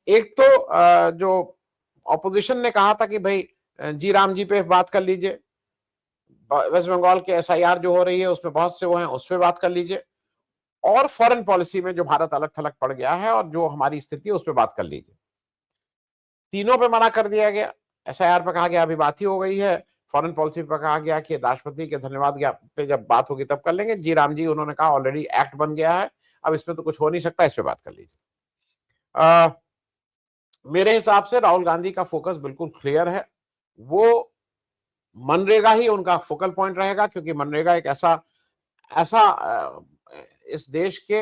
एक तो जो ऑपोजिशन ने कहा था कि भाई जी राम जी पे बात कर लीजिए, वेस्ट बंगाल के एसआईआर जो हो रही है उसमें बहुत से वो हैं, उस पर बात कर लीजिए, और फॉरेन पॉलिसी में जो भारत अलग थलग पड़ गया है और जो हमारी स्थिति है उस पर बात कर लीजिए। तीनों पे मना कर दिया गया। एसआईआर पे कहा गया अभी बात ही हो गई है, फॉरेन पॉलिसी पे कहा गया कि राष्ट्रपति के धन्यवाद पे जब बात होगी तब कर लेंगे। जी राम जी उन्होंने कहा ऑलरेडी एक्ट बन गया है, अब इसमें तो कुछ हो नहीं सकता, इस पे बात कर लीजिए। मेरे हिसाब से राहुल गांधी का फोकस बिल्कुल क्लियर है, वो मनरेगा ही उनका फोकल पॉइंट रहेगा, क्योंकि मनरेगा एक ऐसा ऐसा इस देश के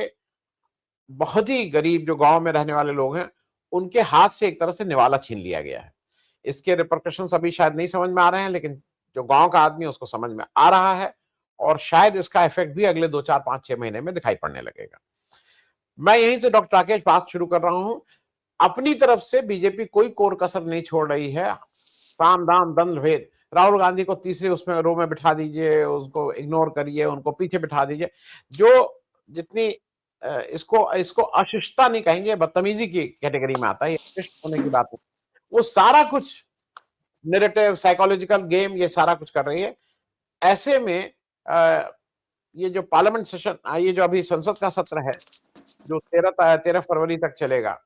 बहुत ही गरीब जो गांव में रहने वाले लोग हैं उनके हाथ से एक तरह से निवाला छीन लिया गया है। इसके रिपरकशंस अभी शायद नहीं समझ में आ रहे हैं, लेकिन जो गांव का आदमी है उसको समझ में आ रहा है, और शायद इसका इफेक्ट भी अगले 2 4 5 6 महीने में दिखाई पड़ने लगेगा। मैं यहीं से डॉक्टर राकेश बात शुरू कर रहा हूं। अपनी तरफ से बीजेपी कोई कोर कसर नहीं छोड़ रही है। साम दाम दंड भेद, राहुल गांधी को तीसरे उसमें रो में बिठा दीजिए, उसको इग्नोर करिए, उनको पीछे बिठा दीजिए, जो जितनी इसको इसको अशिष्टता नहीं कहेंगे, बदतमीजी की कैटेगरी में आता है, शिष्ट होने की बात है। वो सारा कुछ नैरेटिव साइकोलॉजिकल गेम ये सारा कुछ कर रही है। ऐसे में ये जो पार्लियामेंट सेशन, ये जो अभी संसद का सत्र है जो 13 फरवरी तक चलेगा,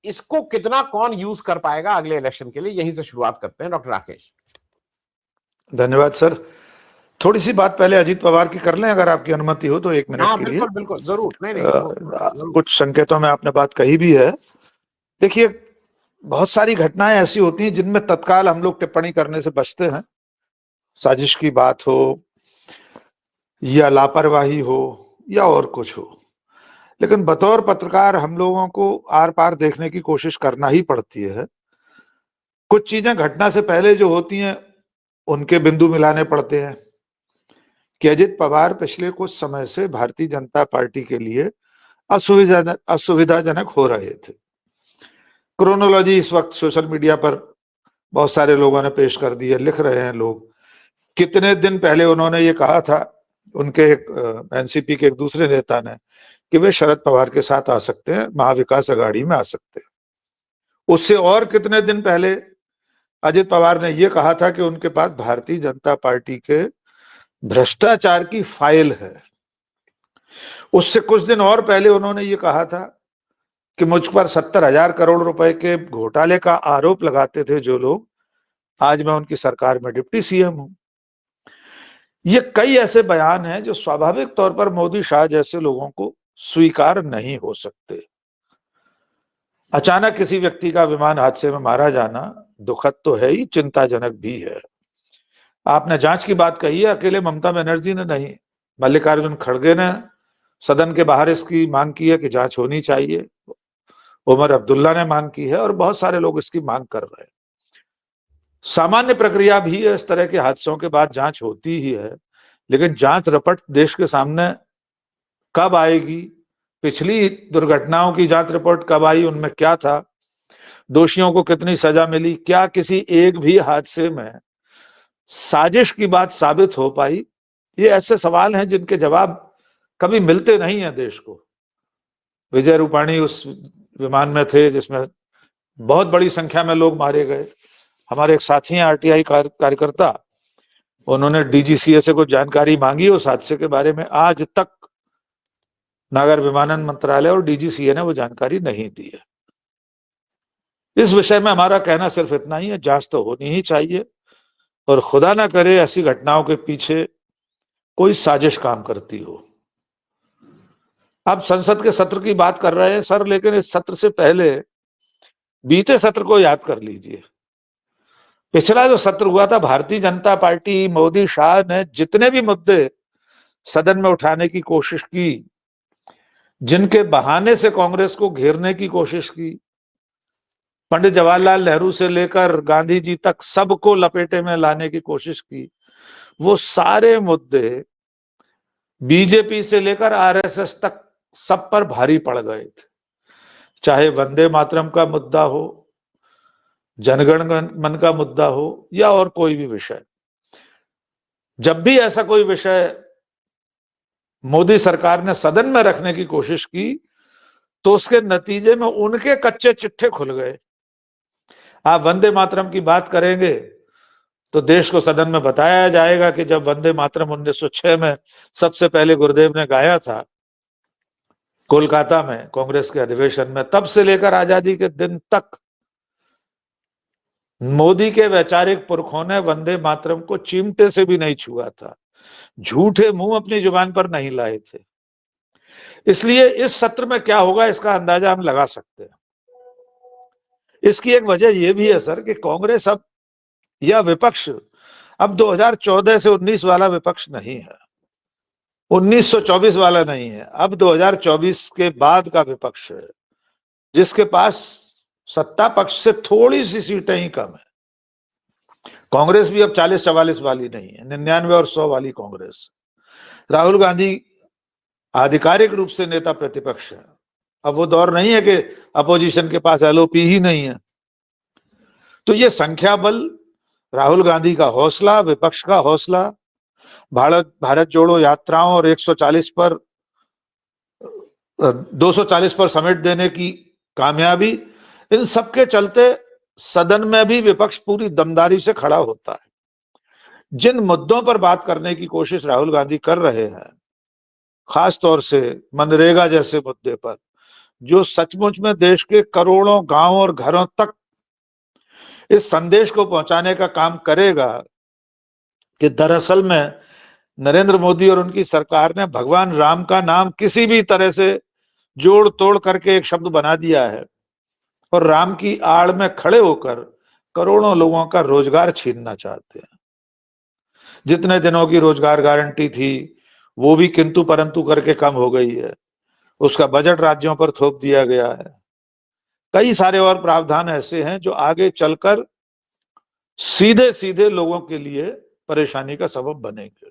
इसको कितना कौन यूज कर पाएगा अगले इलेक्शन के लिए, यहीं से शुरुआत करते हैं डॉक्टर राकेश। धन्यवाद सर। थोड़ी सी बात पहले अजीत पवार की कर लें, अगर आपकी अनुमति हो तो 1 मिनट हाँ के लिए। बिल्कुल बिल्कुल, जरूर, नहीं नहीं जरूर। कुछ संकेतों में आपने बात कही भी है। देखिए, बहुत सारी घटनाएं ऐसी होती हैं जिनमें तत्काल हम लोग टिप्पणी करने से बचते हैं, साजिश की बात हो या लापरवाही हो या और कुछ हो, लेकिन बतौर पत्रकार हम लोगों को आर पार देखने की कोशिश करना ही पड़ती है। कुछ चीजें घटना से पहले जो होती हैं उनके बिंदु मिलाने पड़ते हैं कि अजित पवार पिछले कुछ समय से भारतीय जनता पार्टी के लिए असुविधाजनक हो रहे थे। क्रोनोलॉजी इस वक्त सोशल मीडिया पर बहुत सारे लोगों ने पेश कर दी है, लिख रहे हैं लोग। कितने दिन पहले उन्होंने ये कहा था, उनके एनसीपी के एक दूसरे नेता ने, कि वे शरद पवार के साथ आ सकते हैं, महाविकास अघाड़ी में आ सकते हैं। उससे और कितने दिन पहले अजित पवार ने यह कहा था कि उनके पास भारतीय जनता पार्टी के भ्रष्टाचार की फाइल है। उससे कुछ दिन और पहले उन्होंने ये कहा था कि मुझ पर 70,000 करोड़ रुपए के घोटाले का आरोप लगाते थे जो लोग, आज मैं उनकी सरकार में डिप्टी सीएम हूं। ये कई ऐसे बयान हैं जो स्वाभाविक तौर पर मोदी शाह जैसे लोगों को स्वीकार नहीं हो सकते। अचानक किसी व्यक्ति का विमान हादसे में मारा जाना दुखद तो है ही, चिंताजनक भी है। आपने जांच की बात कही है, अकेले ममता बनर्जी ने नहीं, मल्लिकार्जुन खड़गे ने सदन के बाहर इसकी मांग की है कि जांच होनी चाहिए, उमर अब्दुल्ला ने मांग की है, और बहुत सारे लोग इसकी मांग कर रहे हैं। सामान्य प्रक्रिया भी है, इस तरह के हादसों के बाद जांच होती ही है, लेकिन जांच रिपोर्ट देश के सामने कब आएगी, पिछली दुर्घटनाओं की जांच रिपोर्ट कब आई, उनमें क्या था, दोषियों को कितनी सजा मिली, क्या किसी एक भी हादसे में साजिश की बात साबित हो पाई, ये ऐसे सवाल हैं जिनके जवाब कभी मिलते नहीं है देश को। विजय रूपाणी उस विमान में थे जिसमें बहुत बड़ी संख्या में लोग मारे गए। हमारे एक साथी हैं आरटीआई कार्यकर्ता, उन्होंने डीजीसीए से कुछ जानकारी मांगी उस हादसे के बारे में, आज तक नागर विमानन मंत्रालय और डीजीसीए ने वो जानकारी नहीं दी है। इस विषय में हमारा कहना सिर्फ इतना ही है, जांच तो होनी ही चाहिए, और खुदा ना करे ऐसी घटनाओं के पीछे कोई साजिश काम करती हो। आप संसद के सत्र की बात कर रहे हैं सर, लेकिन इस सत्र से पहले बीते सत्र को याद कर लीजिए। पिछला जो सत्र हुआ था, भारतीय जनता पार्टी, मोदी शाह ने जितने भी मुद्दे सदन में उठाने की कोशिश की, जिनके बहाने से कांग्रेस को घेरने की कोशिश की, पंडित जवाहरलाल नेहरू से लेकर गांधी जी तक सबको लपेटे में लाने की कोशिश की, वो सारे मुद्दे बीजेपी से लेकर आरएसएस तक सब पर भारी पड़ गए थे। चाहे वंदे मातरम का मुद्दा हो, जनगण मन का मुद्दा हो, या और कोई भी विषय, जब भी ऐसा कोई विषय मोदी सरकार ने सदन में रखने की कोशिश की तो उसके नतीजे में उनके कच्चे चिट्ठे खुल गए। आप वंदे मातरम की बात करेंगे तो देश को सदन में बताया जाएगा कि जब वंदे मातरम 1906 में सबसे पहले गुरुदेव ने गाया था कोलकाता में कांग्रेस के अधिवेशन में, तब से लेकर आजादी के दिन तक मोदी के वैचारिक पुरखों ने वंदे मातरम को चिमटे से भी नहीं छुआ था, झूठे मुंह अपनी जुबान पर नहीं लाए थे। इसलिए इस सत्र में क्या होगा इसका अंदाजा हम लगा सकते हैं। इसकी एक वजह यह भी है सर कि कांग्रेस अब या विपक्ष अब 2014 से 19 वाला विपक्ष नहीं है, 1924 वाला नहीं है, अब 2024 के बाद का विपक्ष है, जिसके पास सत्ता पक्ष से थोड़ी सी सीटें ही कम है। कांग्रेस भी अब 40-44 वाली नहीं है, 99 और 100 वाली कांग्रेस। राहुल गांधी आधिकारिक रूप से नेता प्रतिपक्ष है। अब वो दौर नहीं है कि अपोजिशन के पास एलओपी ही नहीं है। तो ये संख्या बल, राहुल गांधी का हौसला, विपक्ष का हौसला, भारत जोड़ो यात्राओं और 240 पर समेट देने की कामयाबी, इन सबके चलते सदन में भी विपक्ष पूरी दमदारी से खड़ा होता है। जिन मुद्दों पर बात करने की कोशिश राहुल गांधी कर रहे हैं, खास तौर से मनरेगा जैसे मुद्दे पर, जो सचमुच में देश के करोड़ों गांव और घरों तक इस संदेश को पहुंचाने का काम करेगा कि दरअसल में नरेंद्र मोदी और उनकी सरकार ने भगवान राम का नाम किसी भी तरह से जोड़ तोड़ करके एक शब्द बना दिया है और राम की आड़ में खड़े होकर करोड़ों लोगों का रोजगार छीनना चाहते हैं। जितने दिनों की रोजगार गारंटी थी वो भी किंतु परंतु करके कम हो गई है, उसका बजट राज्यों पर थोप दिया गया है। कई सारे और प्रावधान ऐसे हैं जो आगे चलकर सीधे सीधे लोगों के लिए परेशानी का सबब बनेंगे।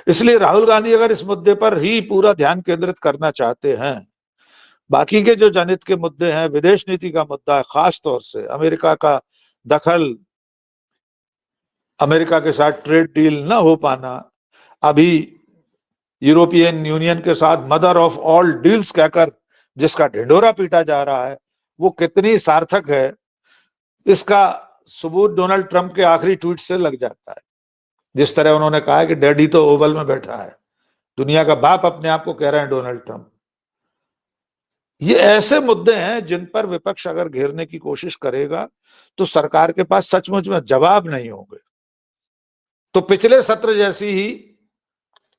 इसलिए राहुल गांधी अगर इस मुद्दे पर ही पूरा ध्यान केंद्रित करना चाहते हैं, बाकी के जो जनहित के मुद्दे हैं, विदेश नीति का मुद्दा है, खास तौर से अमेरिका का दखल, अमेरिका के साथ ट्रेड डील न हो पाना, अभी यूरोपियन यूनियन के साथ मदर ऑफ ऑल डील्स कहकर जिसका ढिंढोरा पीटा जा रहा है, वो कितनी सार्थक है इसका सबूत डोनाल्ड ट्रंप के आखिरी ट्वीट से लग जाता है। जिस तरह उन्होंने कहा है कि डैडी तो ओवल में बैठा है, दुनिया का बाप अपने आप को कह रहे हैं डोनाल्ड ट्रंप। ये ऐसे मुद्दे हैं जिन पर विपक्ष अगर घेरने की कोशिश करेगा तो सरकार के पास सचमुच में जवाब नहीं होंगे। तो पिछले सत्र जैसी ही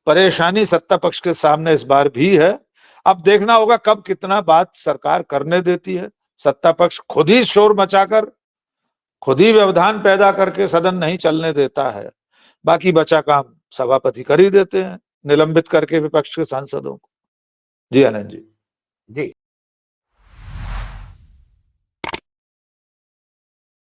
परेशानी सत्ता पक्ष के सामने इस बार भी है। अब देखना होगा कब कितना बात सरकार करने देती है। सत्ता पक्ष खुद ही शोर मचाकर, खुद ही व्यवधान पैदा करके सदन नहीं चलने देता है, बाकी बचा काम सभापति कर ही देते हैं, निलंबित करके विपक्ष के सांसदों को। जी आनंद जी।